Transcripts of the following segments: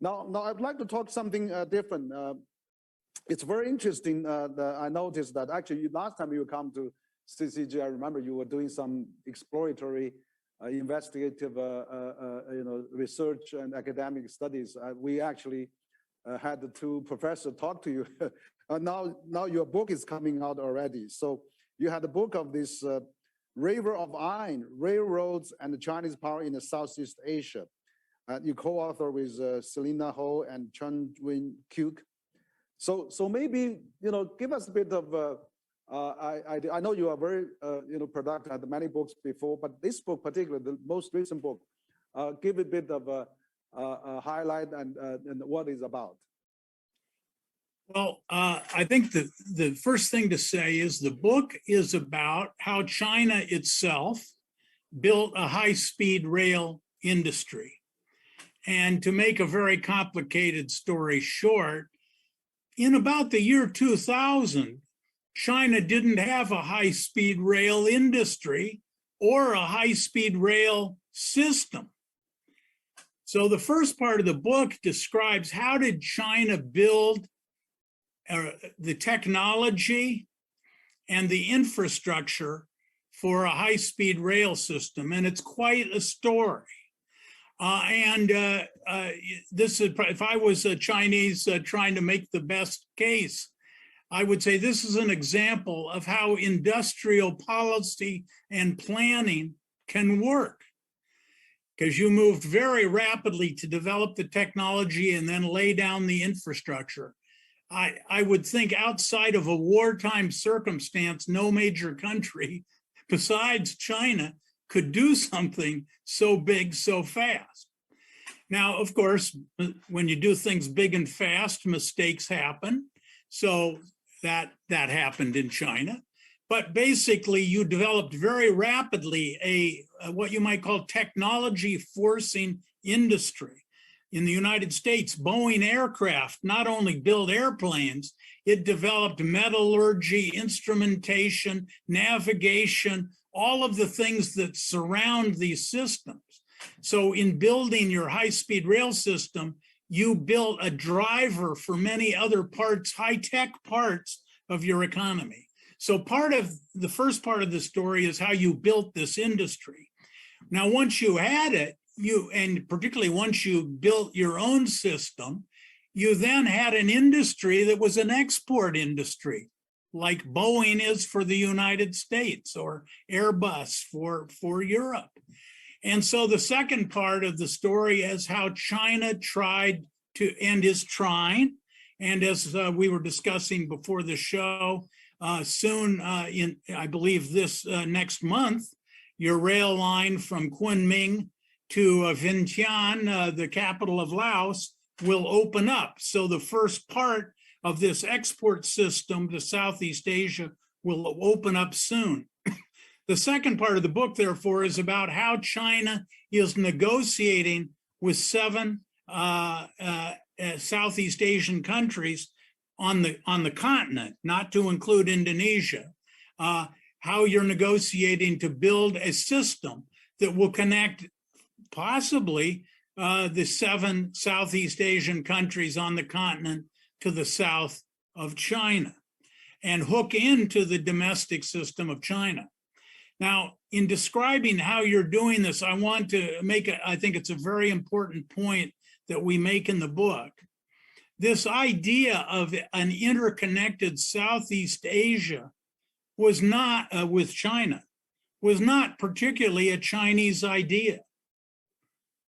Now I'd like to talk something different. It's very interesting. I noticed that actually last time you come to CCG, I remember you were doing some exploratory, investigative, research and academic studies. We actually had the two professors talk to you. Now your book is coming out already. So you had a book of this River of Iron, Railroads and the Chinese Power in the Southeast Asia. You co-author with Selina Ho and Chun Win Kyuk. So maybe, give us a bit of, I know you are very, productive, had many books before, but this book particularly, the most recent book, give a bit of a highlight and what it's about. Well, I think the first thing to say is the book is about how China itself built a high-speed rail industry. And to make a very complicated story short, in about the year 2000, China didn't have a high-speed rail industry or a high-speed rail system. So the first part of the book describes how did China build the technology and the infrastructure for a high-speed rail system, and it's quite a story. This is, if I was a Chinese trying to make the best case, I would say this is an example of how industrial policy and planning can work. Because you moved very rapidly to develop the technology and then lay down the infrastructure. I would think outside of a wartime circumstance, no major country besides China could do something so big so fast. Now, of course, when you do things big and fast, mistakes happen. So that happened in China. But basically, you developed very rapidly a what you might call technology forcing industry. In the United States, Boeing Aircraft not only built airplanes, it developed metallurgy, instrumentation, navigation, all of the things that surround these systems. So in building your high-speed rail system, you built a driver for many other parts, high-tech parts of your economy. So part of the first part of the story is how you built this industry. Now, once you had it, and particularly once you built your own system, you then had an industry that was an export industry, like Boeing is for the United States or Airbus for Europe. And so the second part of the story is how China tried to, and is trying, and as we were discussing before the show, soon in, I believe this next month, your rail line from Kunming to Vientiane, the capital of Laos, will open up. So the first part of this export system to Southeast Asia will open up soon. The second part of the book, therefore, is about how China is negotiating with 7 Southeast Asian countries on the continent, not to include Indonesia, how you're negotiating to build a system that will connect possibly the 7 Southeast Asian countries on the continent to the south of China and hook into the domestic system of China. Now, in describing how you're doing this, I want to make I think it's a very important point that we make in the book. This idea of an interconnected Southeast Asia was not, with China, was not particularly a Chinese idea.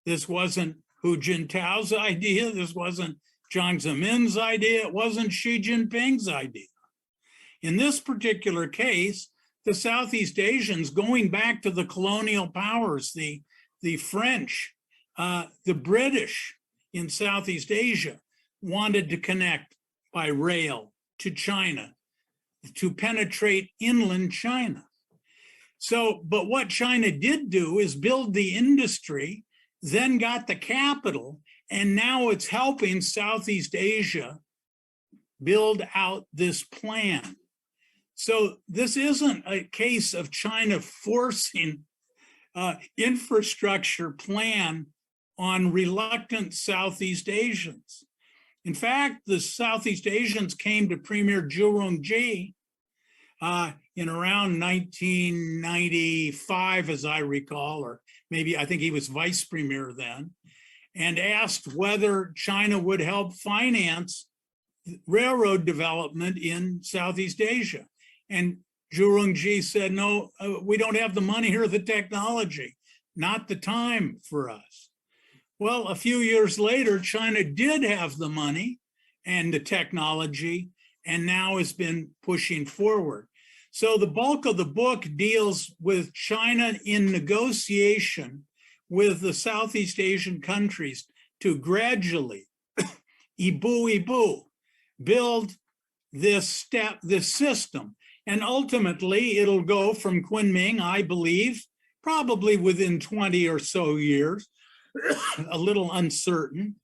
This wasn't Hu Jintao's idea. This wasn't Jiang Zemin's idea. It wasn't Xi Jinping's idea. In this particular case, the Southeast Asians, going back to the colonial powers, the French, the British in Southeast Asia, wanted to connect by rail to China, to penetrate inland China. So, but what China did do is build the industry, then got the capital, and now it's helping Southeast Asia build out this plan. So this isn't a case of China forcing infrastructure plan on reluctant Southeast Asians. In fact, the Southeast Asians came to Premier Zhu Rongji in around 1995, as I recall, or maybe I think he was vice premier then, and asked whether China would help finance railroad development in Southeast Asia. And Zhu Rongji said, no, we don't have the money or the technology, not the time for us. Well, a few years later, China did have the money and the technology, and now has been pushing forward. So the bulk of the book deals with China in negotiation with the Southeast Asian countries to gradually, ibu, build this system. And ultimately, it'll go from Kunming, I believe, probably within 20 or so years, a little uncertain,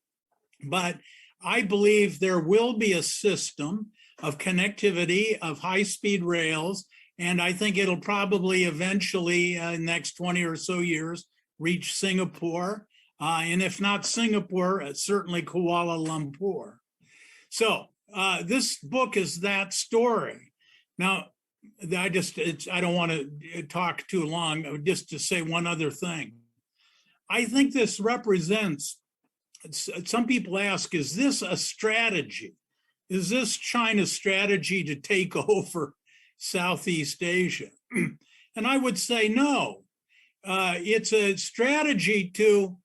but I believe there will be a system of connectivity of high-speed rails, and I think it'll probably eventually, in the next 20 or so years, reach Singapore, and if not Singapore, certainly Kuala Lumpur. So this book is that story. Now, I don't want to talk too long, just to say one other thing. I think this represents, some people ask, is this a strategy? Is this China's strategy to take over Southeast Asia? And I would say no. It's a strategy to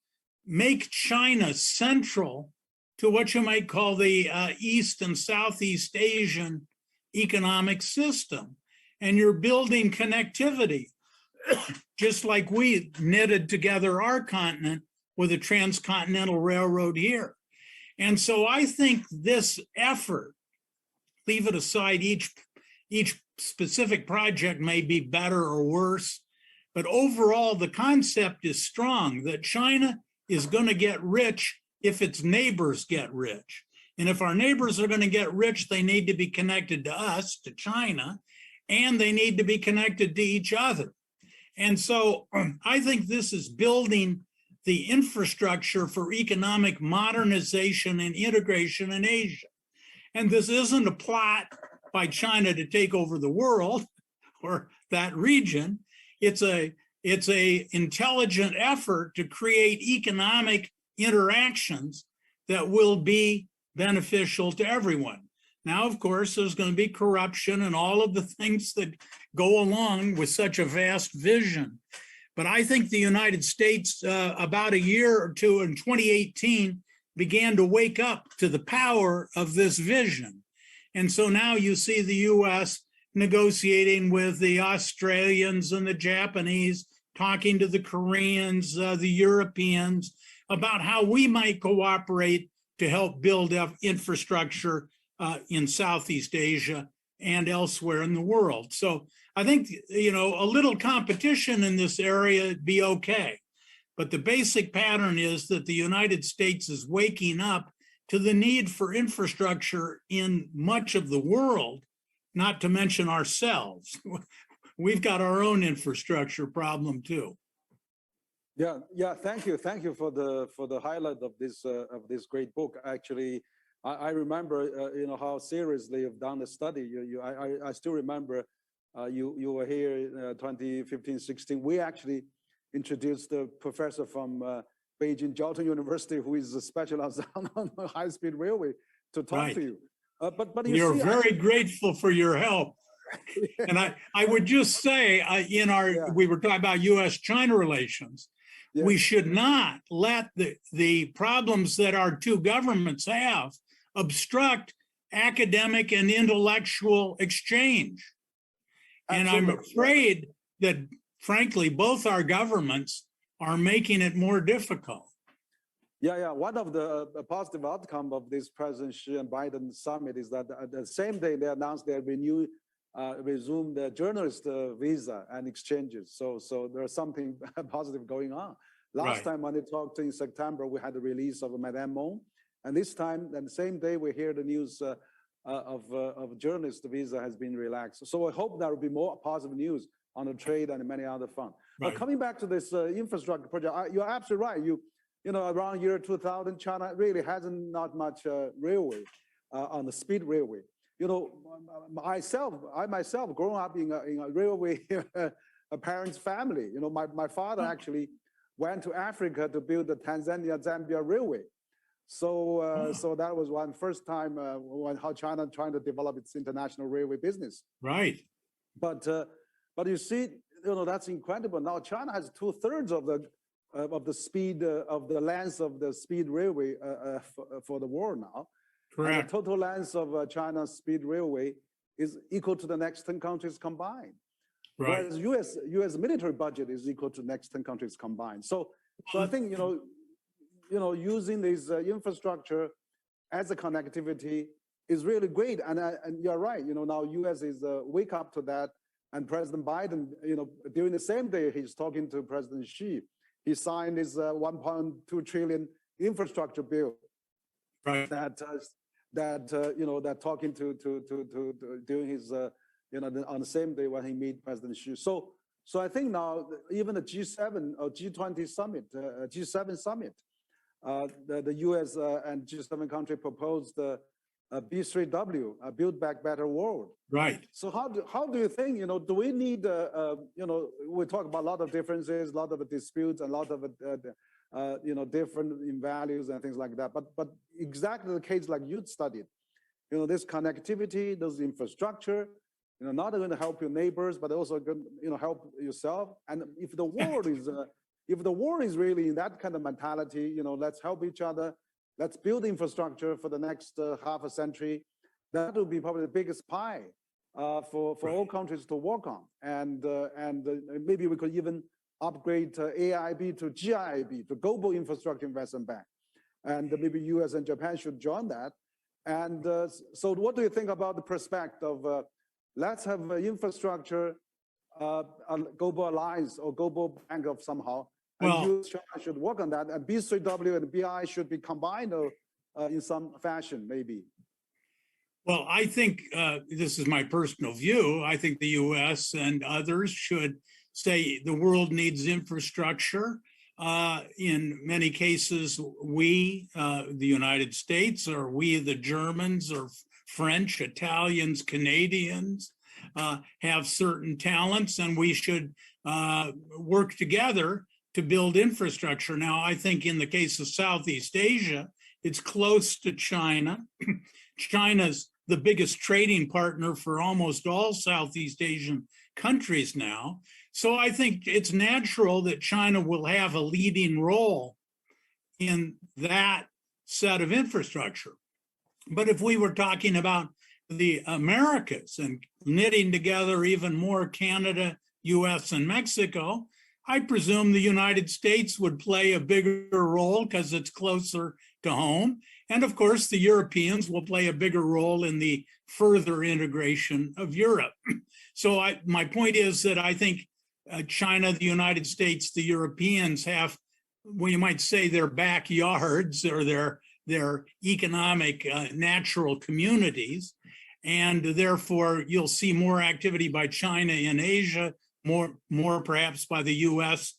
make China central to what you might call the East and Southeast Asian economic system. And you're building connectivity, just like we knitted together our continent with a transcontinental railroad here. And so I think this effort, leave it aside, each specific project may be better or worse, but overall the concept is strong that China is going to get rich if its neighbors get rich. And if our neighbors are going to get rich, they need to be connected to us, to China, and they need to be connected to each other. And so I think this is building the infrastructure for economic modernization and integration in Asia. And this isn't a plot by China to take over the world or that region. It's a intelligent effort to create economic interactions that will be beneficial to everyone. Now, of course, there's going to be corruption and all of the things that go along with such a vast vision. But I think the United States, about a year or two in 2018, began to wake up to the power of this vision. And so now you see the US negotiating with the Australians and the Japanese, talking to the Koreans, the Europeans, about how we might cooperate to help build up infrastructure in Southeast Asia and elsewhere in the world. So I think, a little competition in this area would be okay. But the basic pattern is that the United States is waking up to the need for infrastructure in much of the world, not to mention ourselves. We've got our own infrastructure problem too. Yeah. Thank you for the highlight of this great book. Actually, I remember how seriously you've done the study. I still remember you were here in 2015-16. We actually introduced the professor from Beijing Jiaotong University, who is specialized on high-speed railway, to talk to you. But you're very grateful for your help. And I would just say, we were talking about U.S.-China relations. Yeah. We should not let the problems that our two governments have obstruct academic and intellectual exchange. Absolutely. And I'm afraid that, frankly, both our governments are making it more difficult. Yeah. One of the positive outcome of this President Xi and Biden summit is that the same day they announced they resumed the journalist visa and exchanges. So there's something positive going on. Last time when they talked in September, we had the release of Madame Mon. And this time, and the same day, we hear the news of journalist visa has been relaxed. So I hope there will be more positive news on the trade and many other fronts. But coming back to this infrastructure project, you're absolutely right. around year 2000, China really hasn't not much railway on the speed railway. I myself growing up in a railway a parent's family. My father actually went to Africa to build the Tanzania-Zambia railway. So that was one first time how China trying to develop its international railway business. Right. But you see, that's incredible. Now China has 2/3 of the speed of the length of the speed railway for the world now. Correct. And the total length of China's speed railway is equal to the next 10 countries combined. Right. Whereas U.S. military budget is equal to next 10 countries combined. So I think using this infrastructure as a connectivity is really great. And you're right. Now U.S. is wake up to that. And President Biden, during the same day he's talking to President Xi, he signed his 1.2 trillion infrastructure bill. Right. That talking to during his on the same day when he meet President Xi. So I think now even the G7 or G20 summit, G7 summit, the U.S. and G7 country proposed B3W, Build Back Better World. Right. So how do you think, do we need, we talk about a lot of differences, a lot of disputes, and a lot of, different in values and things like that. But exactly the case like you studied, this connectivity, this infrastructure, not going to help your neighbors, but also going to help yourself. And if the world is really in that kind of mentality, let's help each other. Let's build infrastructure for the next half a century. That will be probably the biggest pie for all countries to work on. And maybe we could even upgrade AIB to GIB, to Global Infrastructure Investment Bank. And maybe US and Japan should join that. And so what do you think about the prospect of let's have infrastructure, a global alliance or global bank of somehow, and China should work on that, and B3W and BRI should be combined in some fashion, maybe. Well, I think this is my personal view. I think the U.S. and others should say the world needs infrastructure. In many cases, we, the United States, or we, the Germans, or French, Italians, Canadians, have certain talents, and we should work together to build infrastructure. Now, I think in the case of Southeast Asia, it's close to China. China's the biggest trading partner for almost all Southeast Asian countries now. So I think it's natural that China will have a leading role in that set of infrastructure. But if we were talking about the Americas and knitting together even more Canada, US, and Mexico, I presume the United States would play a bigger role because it's closer to home. And of course, the Europeans will play a bigger role in the further integration of Europe. So my point is that I think China, the United States, the Europeans have, well, you might say their backyards or their economic natural communities. And therefore, you'll see more activity by China in Asia, more perhaps by the US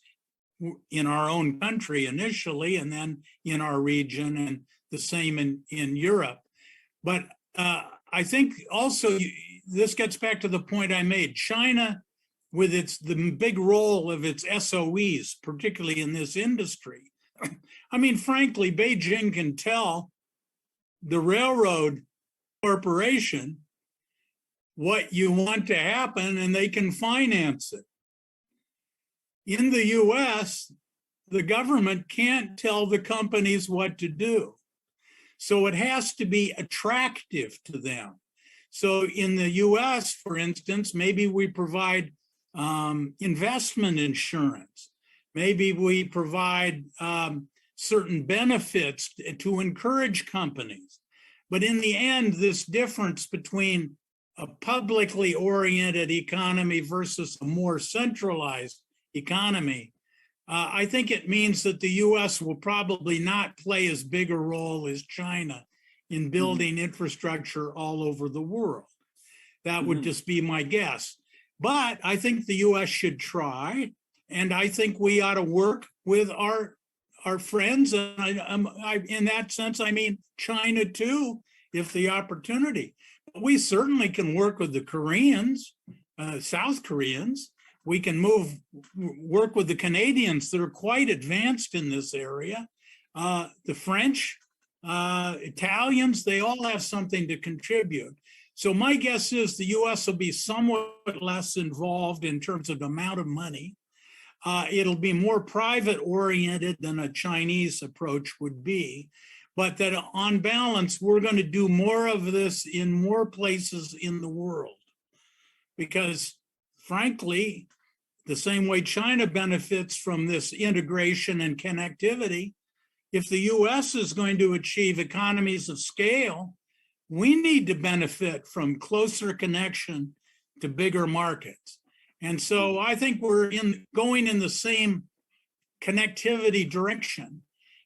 in our own country initially, and then in our region, and the same in Europe. But I think also this gets back to the point I made. China, with the big role of its SOEs, particularly in this industry. I mean, frankly, Beijing can tell the railroad corporation what you want to happen, and they can finance it. In the US, the government can't tell the companies what to do. So it has to be attractive to them. So in the US, for instance, maybe we provide investment insurance. Maybe we provide certain benefits to encourage companies. But in the end, this difference between a publicly oriented economy versus a more centralized economy, I think it means that the US will probably not play as big a role as China in building infrastructure all over the world. That would just be my guess. But I think the US should try, and I think we ought to work with our are friends, and in that sense, I mean China too, if the opportunity. But we certainly can work with the Koreans, South Koreans. We can work with the Canadians that are quite advanced in this area. The French, Italians, they all have something to contribute. So my guess is the US will be somewhat less involved in terms of the amount of money. It'll be more private oriented than a Chinese approach would be, but that on balance, we're going to do more of this in more places in the world. Because frankly, the same way China benefits from this integration and connectivity, if the US is going to achieve economies of scale, we need to benefit from closer connection to bigger markets. And so I think we're going in the same connectivity direction.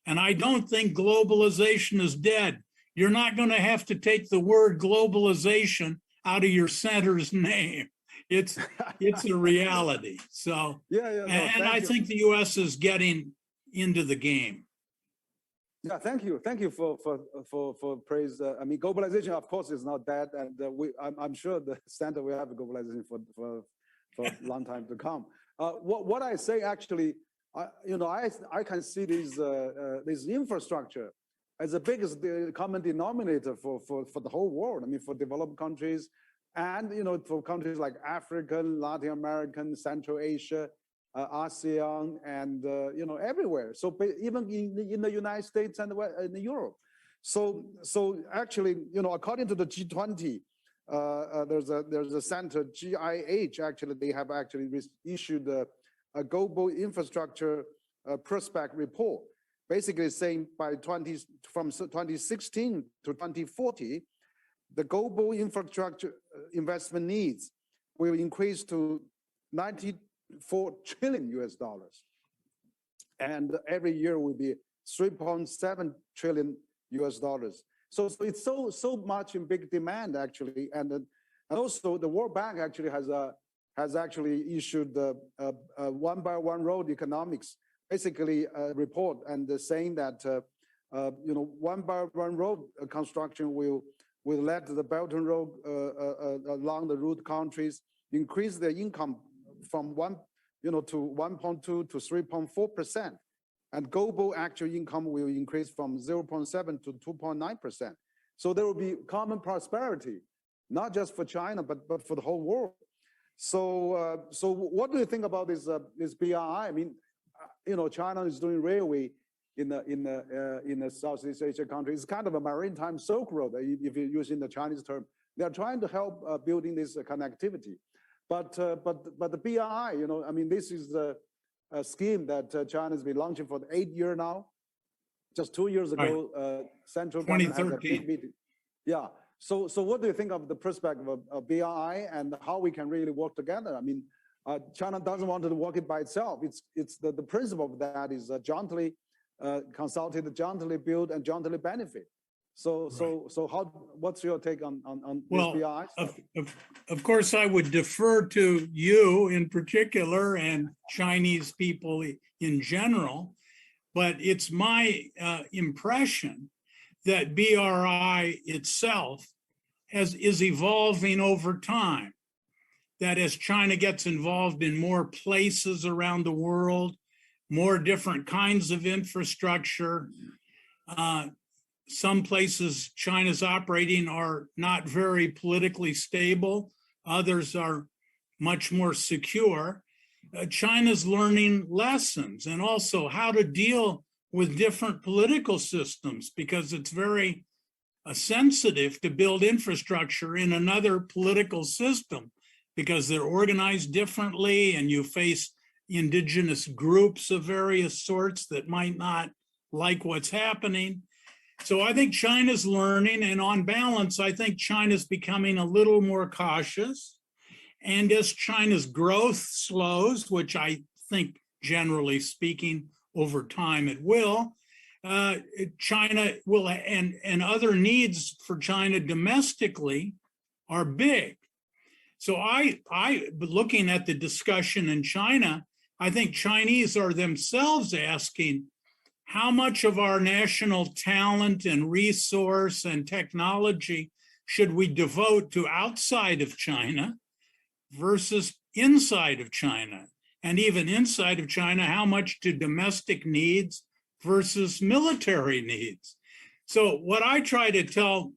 And I don't think globalization is dead. You're not going to have to take the word globalization out of your center's name. It's a reality. So, and I think the US is getting into the game. Yeah, thank you for praise. I mean, globalization, of course, is not dead, and I'm sure the center will have globalization for a long time to come. What I say actually, I can see this infrastructure as the biggest common denominator for the whole world. I mean, for developed countries, and for countries like African, Latin American, Central Asia, ASEAN, and everywhere. So even in the United States and in Europe. So actually, according to the G20, there's a center, GIH. Actually, they have actually issued a global infrastructure prospect report, basically saying from 2016 to 2040, the global infrastructure investment needs will increase to $94 trillion US, and every year will be 3.7 trillion US dollars. So it's so much in big demand actually, and also the World Bank actually has actually issued a one by one road economics, basically a report, and saying that one by one road construction will let the Belt and Road along the route countries increase their income from 1 to 1.2 to 3.4%, and global actual income will increase from 0.7 to 2.9%. So there will be common prosperity, not just for China but for the whole world. So what do you think about this BRI? I mean, China is doing railway in the Southeast Asia countries. It's kind of a maritime Silk Road, if you're using the Chinese term. They are trying to help building this connectivity. But the BRI, I mean, this is a scheme that China has been launching for 8 years now. Just 2 years ago, right. Central government had a big meeting. Yeah. So what do you think of the prospect of BRI and how we can really work together? I mean, China doesn't want to work it by itself. It's the principle of that is jointly consulted, jointly build, and jointly benefit. So what's your take on this BRI? Of course, I would defer to you in particular and Chinese people in general, but it's my impression that BRI itself is evolving over time. That as China gets involved in more places around the world, more different kinds of infrastructure, some places China's operating are not very politically stable. Others are much more secure. China's learning lessons and also how to deal with different political systems, because it's very sensitive to build infrastructure in another political system because they're organized differently, and you face indigenous groups of various sorts that might not like what's happening. So I think China's learning, and on balance, I think China's becoming a little more cautious. And as China's growth slows, which I think generally speaking over time it will, China will, and other needs for China domestically are big. So looking at the discussion in China, I think Chinese are themselves asking, how much of our national talent and resource and technology should we devote to outside of China versus inside of China? And even inside of China, how much to domestic needs versus military needs? So what I try to tell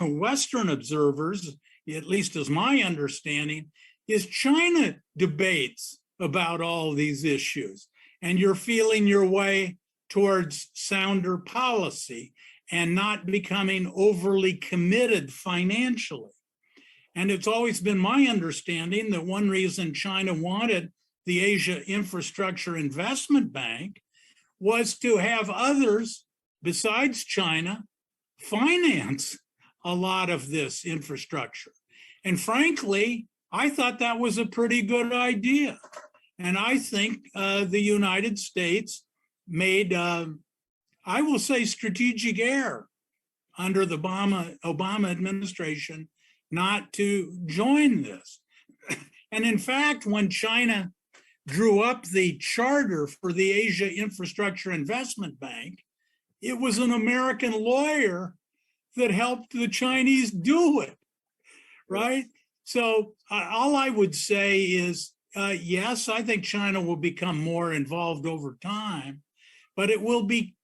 Western observers, at least as my understanding, is China debates about all these issues, and you're feeling your way towards sounder policy and not becoming overly committed financially. And it's always been my understanding that one reason China wanted the Asia Infrastructure Investment Bank was to have others besides China finance a lot of this infrastructure. And frankly, I thought that was a pretty good idea. And I think the United States made, I will say, strategic error under the Obama administration not to join this. And in fact, when China drew up the charter for the Asia Infrastructure Investment Bank, it was an American lawyer that helped the Chinese do it, right? So all I would say is, yes, I think China will become more involved over time, but it will be,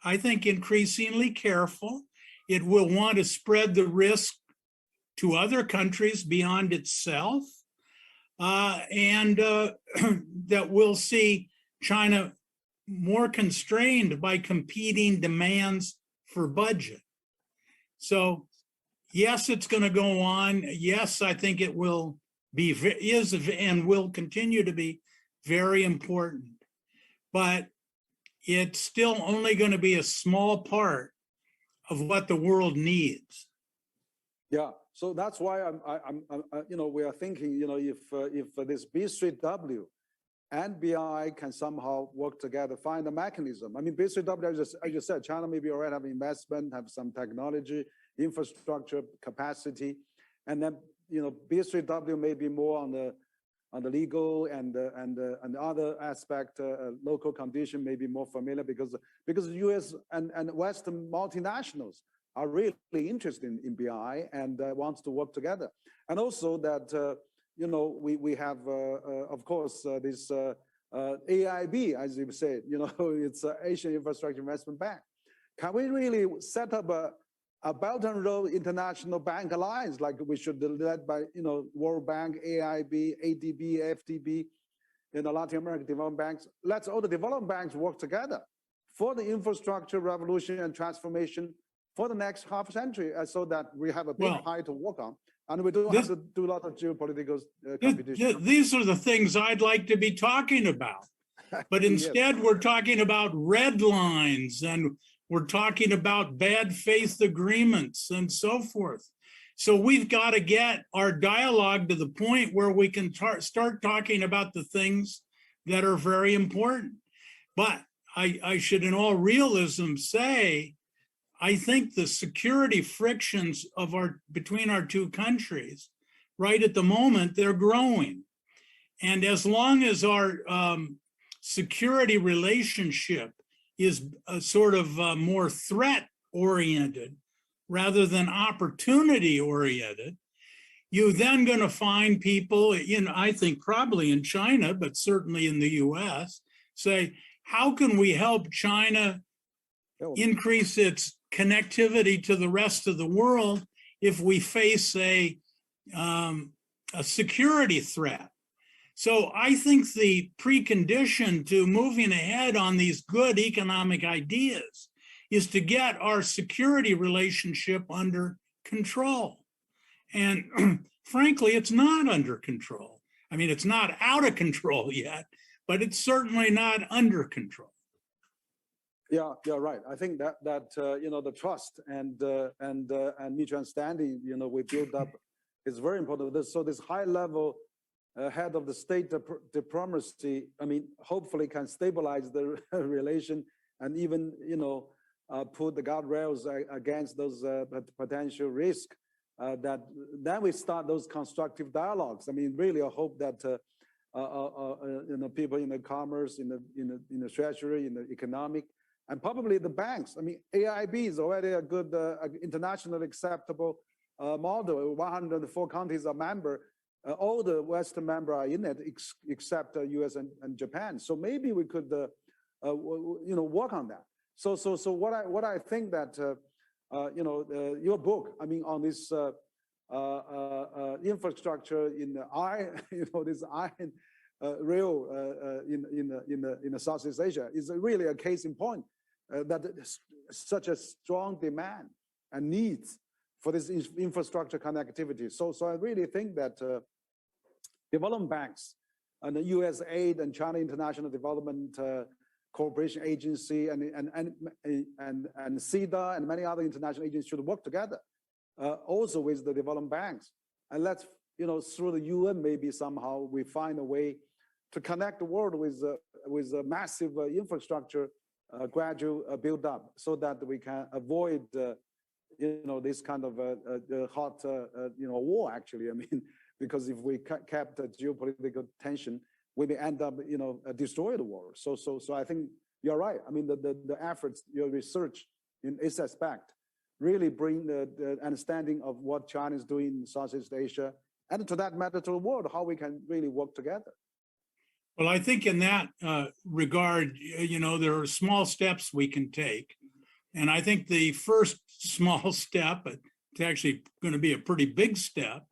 I think, increasingly careful. It will want to spread the risk to other countries beyond itself, and that we'll see China more constrained by competing demands for budget. So yes, it's going to go on. Yes, I think it will be, is and will continue to be very important, but it's still only going to be a small part of what the world needs. Yeah, so that's why we are thinking, if this B3W and BRI can somehow work together, find a mechanism. I mean, B3W, as you said, China maybe already have investment, have some technology, infrastructure capacity, and then B3W may be more on the legal and other aspect, local condition may be more familiar because the U.S. and Western multinationals are really interested in BRI and wants to work together, and also that we have of course this AIB, as you said, it's Asian Infrastructure Investment Bank. Can we really set up a Belt and Road International Bank Alliance, like we should led by World Bank, AIB, ADB, FDB, Latin American development banks? Let's all the development banks work together for the infrastructure revolution and transformation for the next half century, so that we have a big pie to work on, and we don't have to do a lot of geopolitical competition. These are the things I'd like to be talking about, but instead yes. We're talking about red lines, and we're talking about bad faith agreements and so forth. So we've got to get our dialogue to the point where we can start talking about the things that are very important. But I should, in all realism, say, I think the security frictions between our two countries, right at the moment, they're growing. And as long as our security relationship is a sort of more threat-oriented rather than opportunity-oriented, you're then going to find people, I think probably in China, but certainly in the US, say, how can we help China increase its connectivity to the rest of the world if we face a security threat? So I think the precondition to moving ahead on these good economic ideas is to get our security relationship under control. And frankly, it's not under control. I mean, it's not out of control yet, but it's certainly not under control. Yeah, you're right. I think that the trust and mutual understanding we build up is very important. So this high level head of the state diplomacy, I mean, hopefully can stabilize the relation and even put the guardrails against those potential risks. That then we start those constructive dialogues. I mean, really, I hope that people in the commerce, in the treasury, in the economic, and probably the banks. I mean, AIB is already a good internationally acceptable model. 104 countries are member. All the Western members are in it, except US and Japan. So maybe we could, work on that. So what I think that your book, I mean, on this infrastructure in the iron, this iron rail in the Southeast Asia is really a case in point that such a strong demand and needs for this infrastructure connectivity. So I really think that development banks and the US aid and China International Development Cooperation Agency and CEDA and many other international agencies should work together, also with the development banks. And let's, through the UN, maybe somehow we find a way to connect the world with a massive infrastructure gradual build up, so that we can avoid this kind of hot war, actually. I mean, because if we kept the geopolitical tension, we may end up destroy the world. So I think you're right. I mean, the efforts, your research in this aspect really bring the understanding of what China is doing in Southeast Asia, and to that matter to the world, how we can really work together. Well, I think in that regard, there are small steps we can take. And I think the first small step, it's actually going to be a pretty big step,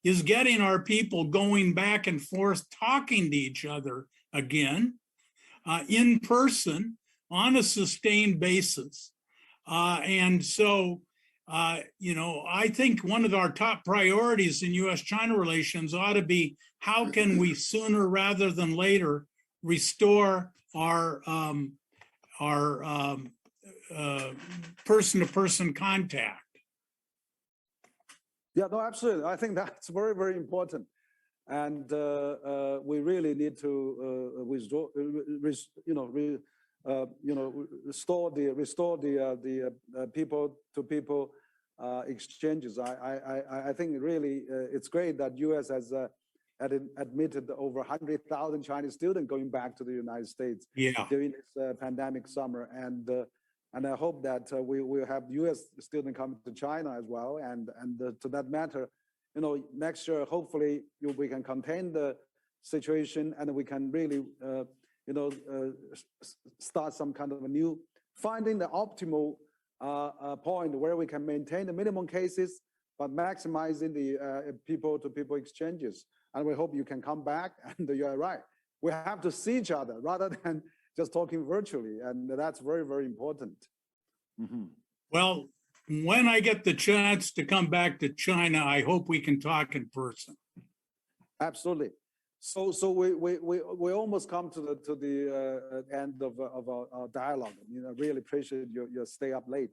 is getting our people going back and forth, talking to each other again, in person, on a sustained basis. And so, I think one of our top priorities in U.S.-China relations ought to be how can we sooner rather than later restore our person-to-person contact. Yeah, no, absolutely. I think that's very, very important, and we really need to restore the people-to-people exchanges. I think really it's great that U.S. has admitted over 100,000 Chinese students going back to the United States during this pandemic summer, and I hope that we will have U.S. students come to China as well, and to that matter, next year hopefully we can contain the situation, and we can really start some kind of a new, finding the optimal point where we can maintain the minimum cases, but maximizing the people-to-people exchanges. And we hope you can come back, and you're right. We have to see each other rather than just talking virtually, and that's very, very important. Mm-hmm. Well, when I get the chance to come back to China, I hope we can talk in person. Absolutely. So we almost come to the end of our dialogue. Really appreciate your stay up late,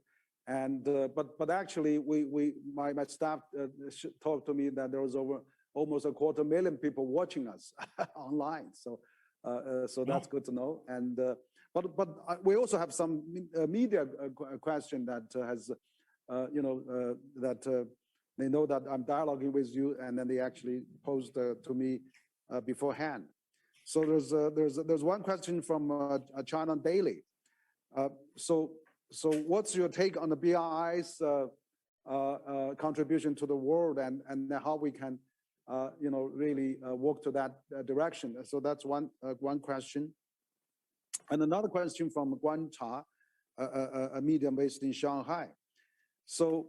and but actually my staff talked to me that there was almost 250,000 people watching us online. So that's good to know. And but we also have some media question that has that they know that I'm dialoguing with you, and then they actually posed to me beforehand. So there's one question from China Daily. So what's your take on the BRI's contribution to the world, and how we can really work to that direction? So that's one question. And another question from Guan Cha, a medium based in Shanghai. So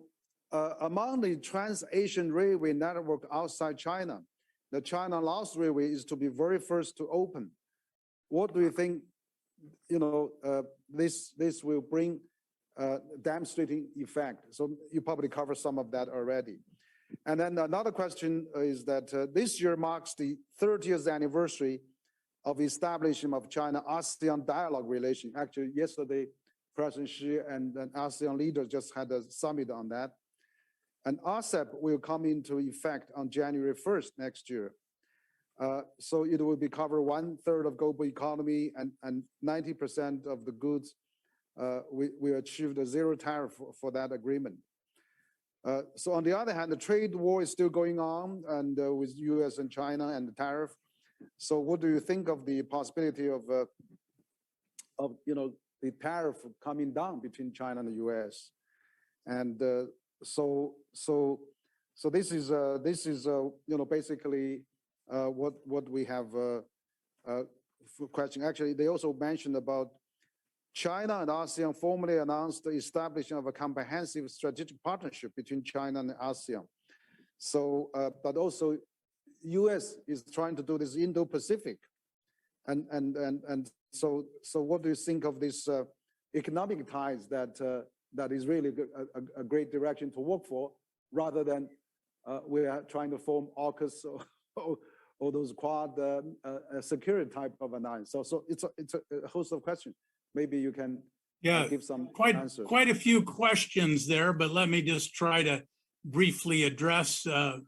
among the Trans-Asian Railway network outside China, the China-Laos Railway is to be very first to open. What do you think, this will bring demonstrating effect? So you probably covered some of that already. And then another question is that this year marks the 30th anniversary of establishment of China-ASEAN dialogue relation. Actually, yesterday, President Xi and ASEAN leaders just had a summit on that. And RCEP will come into effect on January 1st next year. So it will be cover 1/3 of global economy, and 90% of the goods. We achieved a zero tariff for that agreement. So on the other hand, the trade war is still going on, and with US and China and the tariff. So what do you think of the possibility of the tariff coming down between China and the U.S. And so this is basically what we have question. Actually, they also mentioned about China and ASEAN formally announced the establishment of a comprehensive strategic partnership between China and ASEAN. So, but also U.S. is trying to do this Indo-Pacific. And so what do you think of this economic ties that is really a great direction to work for, rather than we are trying to form AUKUS or those Quad security type of alliance? So it's a host of questions. Maybe you can give some answers. Quite a few questions there, but let me just try to briefly address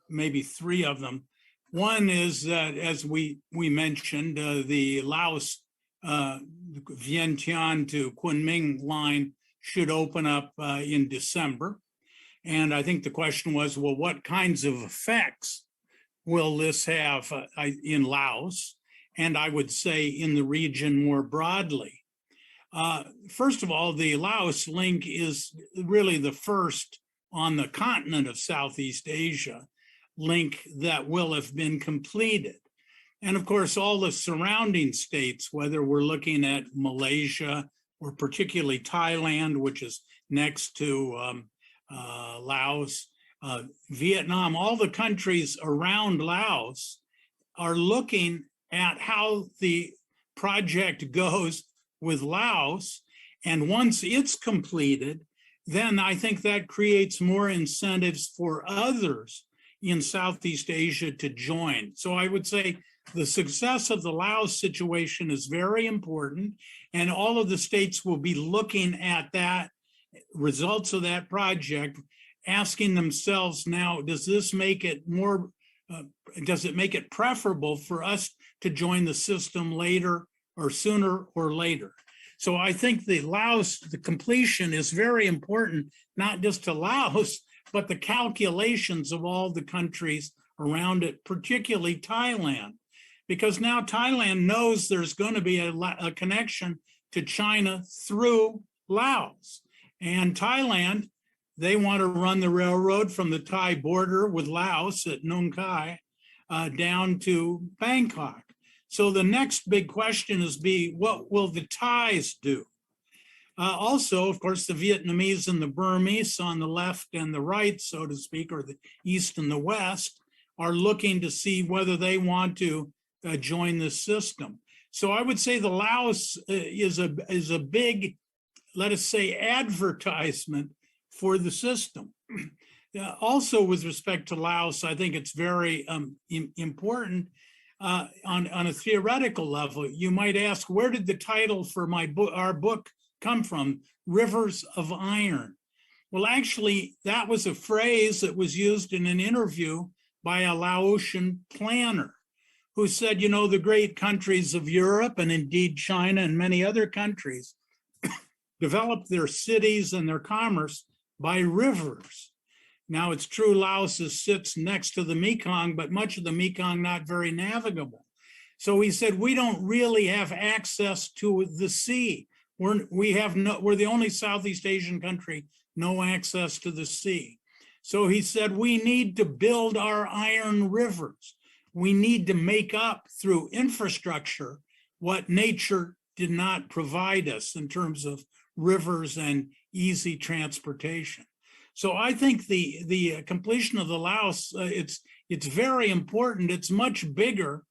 maybe three of them. One is that, as we mentioned, the Laos Vientiane to Kunming line should open up in December. And I think the question was, well, what kinds of effects will this have in Laos? And I would say in the region more broadly. First of all, the Laos link is really the first on the continent of Southeast Asia link that will have been completed. And of course, all the surrounding states, whether we're looking at Malaysia or particularly Thailand, which is next to Laos, Vietnam, all the countries around Laos are looking at how the project goes with Laos. And once it's completed, then I think that creates more incentives for others in Southeast Asia to join. So I would say the success of the Laos situation is very important, and all of the states will be looking at that results of that project, asking themselves now, does this make it more, does it make it preferable for us to join the system later or sooner or later? So I think the Laos, the completion is very important, not just to Laos, but the calculations of all the countries around it, particularly Thailand, because now Thailand knows there's going to be a connection to China through Laos. And Thailand, they want to run the railroad from the Thai border with Laos at Nung Khai down to Bangkok. So the next big question is what will the Thais do? Also, of course, the Vietnamese and the Burmese on the left and the right, so to speak, or the east and the west, are looking to see whether they want to join the system. So I would say the Laos is a big, let us say, advertisement for the system. Also, with respect to Laos, I think it's very important on a theoretical level. You might ask, where did the title for our book come from? Rivers of Iron. Well, actually, that was a phrase that was used in an interview by a Laotian planner who said, you know, the great countries of Europe and indeed China and many other countries developed their cities and their commerce by rivers. Now, it's true Laos sits next to the Mekong, but much of the Mekong not very navigable. So he said, we don't really have access to the sea. We're the only Southeast Asian country, no access to the sea. So he said, we need to build our iron rivers. We need to make up through infrastructure what nature did not provide us in terms of rivers and easy transportation. So I think the completion of the Laos, it's very important. It's much bigger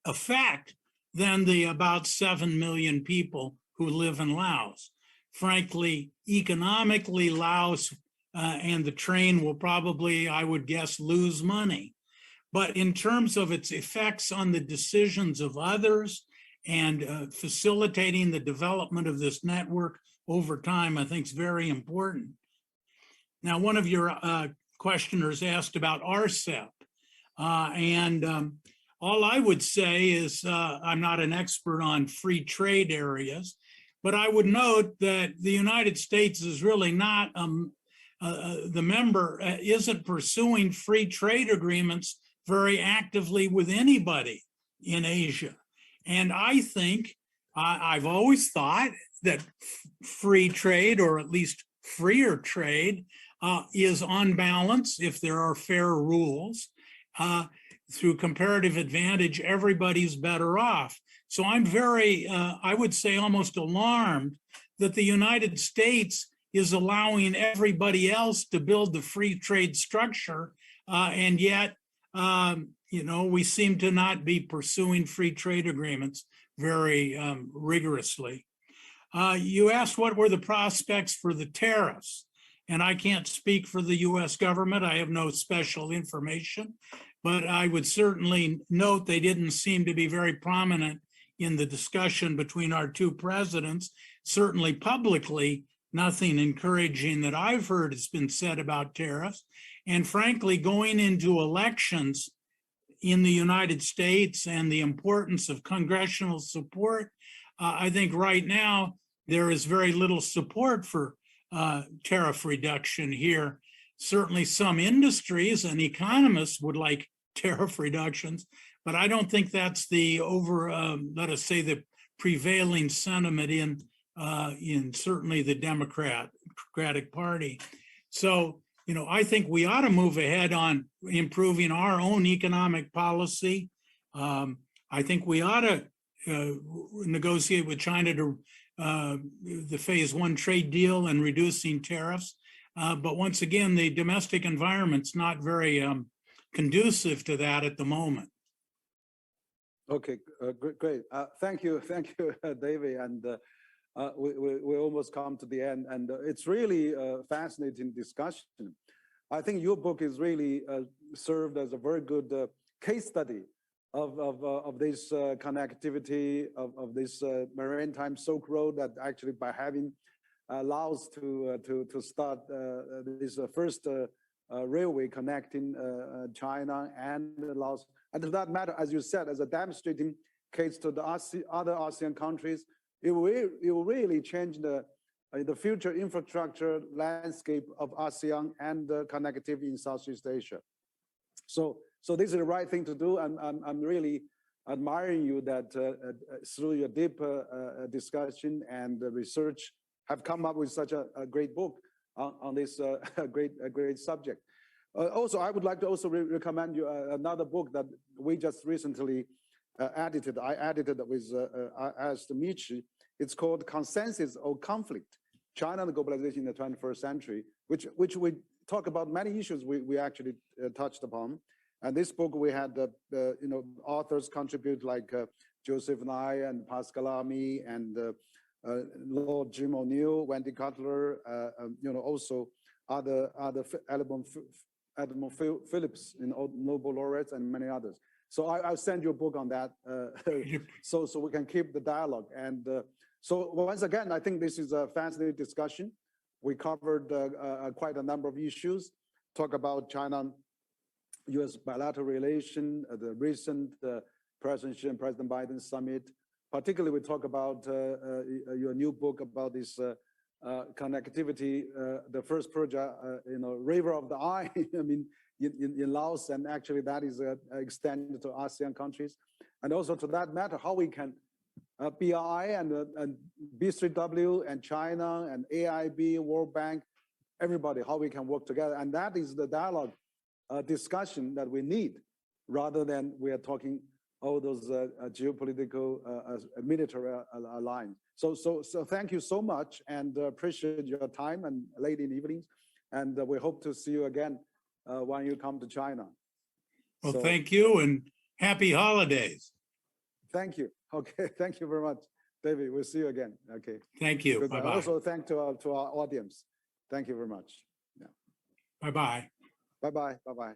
a fact than the about 7 million people who live in Laos. Frankly, economically, Laos and the train will probably, I would guess, lose money. But in terms of its effects on the decisions of others and facilitating the development of this network over time, I think is very important. Now, one of your questioners asked about RCEP. All I would say is I'm not an expert on free trade areas, but I would note that the United States is really not, the member isn't pursuing free trade agreements very actively with anybody in Asia. And I think I've always thought that free trade, or at least freer trade, is on balance if there are fair rules. Through comparative advantage, everybody's better off. So I'm very, I would say almost alarmed that the United States is allowing everybody else to build the free trade structure. And yet, we seem to not be pursuing free trade agreements very rigorously. You asked what were the prospects for the tariffs, and I can't speak for the US government. I have no special information, but I would certainly note they didn't seem to be very prominent in the discussion between our two presidents. Certainly publicly, nothing encouraging that I've heard has been said about tariffs. And frankly, going into elections in the United States and the importance of congressional support, I think right now there is very little support for tariff reduction here. Certainly some industries and economists would like tariff reductions, but I don't think that's the let us say, the prevailing sentiment in certainly the Democratic Party. So, I think we ought to move ahead on improving our own economic policy. I think we ought to negotiate with China to the phase 1 trade deal and reducing tariffs. But once again, the domestic environment's not very conducive to that at the moment. Okay, great. Thank you, David. And we almost come to the end, and it's really a fascinating discussion. I think your book is really served as a very good case study of this connectivity of this maritime Silk Road, that actually by having allows to start this first railway connecting China and Laos. And does that matter, as you said, as a demonstrating case to the other ASEAN countries, it will really change the future infrastructure landscape of ASEAN and connectivity in Southeast Asia. So this is the right thing to do. I'm really admiring you that through your deep discussion and research have come up with such a great book on this great subject. Also, I would like to also recommend you another book that we just recently edited. I edited with as the Michi. It's called Consensus or Conflict: China and Globalization in the 21st Century, which we talk about many issues we actually touched upon. And this book we had authors contribute like Joseph Nye and Pascal Lamy and Lord Jim O'Neill, Wendy Cutler, also other Edmund Phillips, Nobel laureates, and many others. So I'll send you a book on that, so we can keep the dialogue. And so once again, I think this is a fascinating discussion. We covered quite a number of issues. Talk about China-U.S. bilateral relation, the recent President Xi and President Biden summit. Particularly, we talk about your new book about this connectivity, the first project, River of the Eye, I mean, in Laos, and actually that is extended to ASEAN countries. And also to that matter, how we can, BRI and B3W and China and AIB, World Bank, everybody, how we can work together. And that is the dialogue discussion that we need, rather than we are talking all those geopolitical military alliance. So thank you so much, and appreciate your time and late in evenings. And we hope to see you again when you come to China. Well, thank you, and happy holidays. Thank you. Okay, thank you very much, David. We'll see you again. Okay. Thank you. Bye-bye. Also, thank to our audience. Thank you very much. Yeah. Bye-bye. Bye-bye. Bye-bye.